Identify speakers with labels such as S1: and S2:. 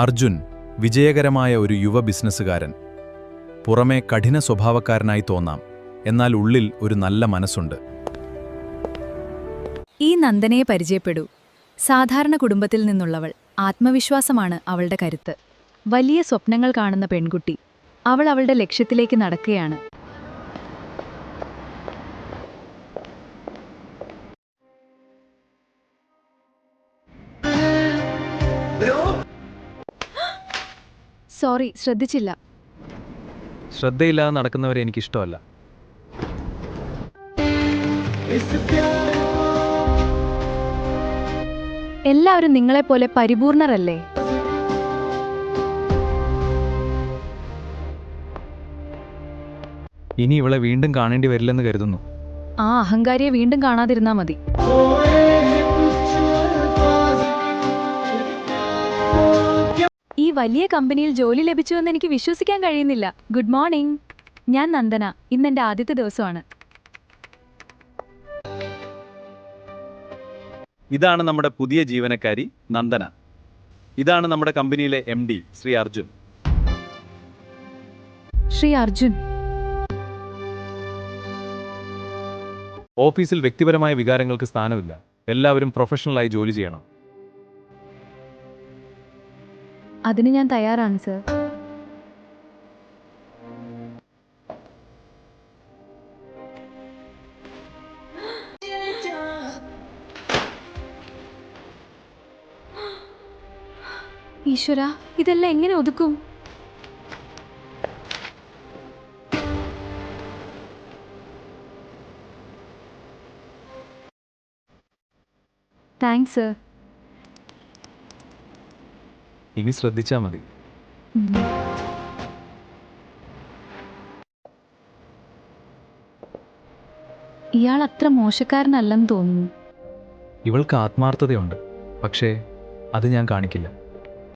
S1: അർജുൻ വിജയകരമായ ഒരു യുവ ബിസിനസ്സുകാരൻ. പുറമേ കഠിന സ്വഭാവക്കാരനായി തോന്നാം, എന്നാൽ ഉള്ളിൽ ഒരു നല്ല മനസ്സുണ്ട്.
S2: ഈ നന്ദനയെ പരിചയപ്പെടൂ. സാധാരണ കുടുംബത്തിൽ നിന്നുള്ളവൾ. ആത്മവിശ്വാസമാണ് അവളുടെ കരുത്ത്. വലിയ സ്വപ്നങ്ങൾ കാണുന്ന പെൺകുട്ടി. അവൾ അവളുടെ ലക്ഷ്യത്തിലേക്ക് നടക്കുകയാണ്. സോറി, ശ്രദ്ധിച്ചില്ല.
S1: ശ്രദ്ധയില്ലാതെ നടക്കുന്നവരെ എനിക്കിഷ്ടമല്ല.
S2: എല്ലാവരും നിങ്ങളെപ്പോലെ പരിപൂർണരല്ലേ?
S1: ഇനി ഇവളെ വീണ്ടും കാണേണ്ടി വരില്ലെന്ന് കരുതുന്നു.
S2: ആ അഹങ്കാരിയെ വീണ്ടും കാണാതിരുന്നാ മതി. ഈ വലിയ കമ്പനിയിൽ ജോലി ലഭിച്ചുവെന്ന് എനിക്ക് വിശ്വസിക്കാൻ കഴിയുന്നില്ല. ഗുഡ് മോർണിംഗ്, ഞാൻ നന്ദന. ഇന്നെന്റെ ആദ്യത്തെ ദിവസമാണ്.
S1: ഇതാണ് നമ്മുടെ പുതിയ ജീവനക്കാരി നന്ദന. ഇതാണ് നമ്മുടെ കമ്പനിയിലെ MD ശ്രീ അർജുൻ.
S2: ശ്രീ അർജുൻ,
S1: ഓഫീസിൽ വ്യക്തിപരമായ വികാരങ്ങൾക്ക് സ്ഥാനമില്ല. എല്ലാവരും പ്രൊഫഷണലായി ജോലി ചെയ്യണം.
S2: അതിന് ഞാൻ തയ്യാറാണ് സർ. ഈശ്വരാ, ഇതെല്ലാം എങ്ങനെ ഒതുക്കും? Thanks sir.
S1: ഇനി ശ്രദ്ധിച്ചാൽ മതി.
S2: ഇയാൾ അത്ര മോശക്കാരനല്ലെന്ന് തോന്നുന്നു.
S1: ഇവൾക്ക് ആത്മാർത്ഥതയുണ്ട്, പക്ഷേ അത് ഞാൻ കാണിക്കില്ല.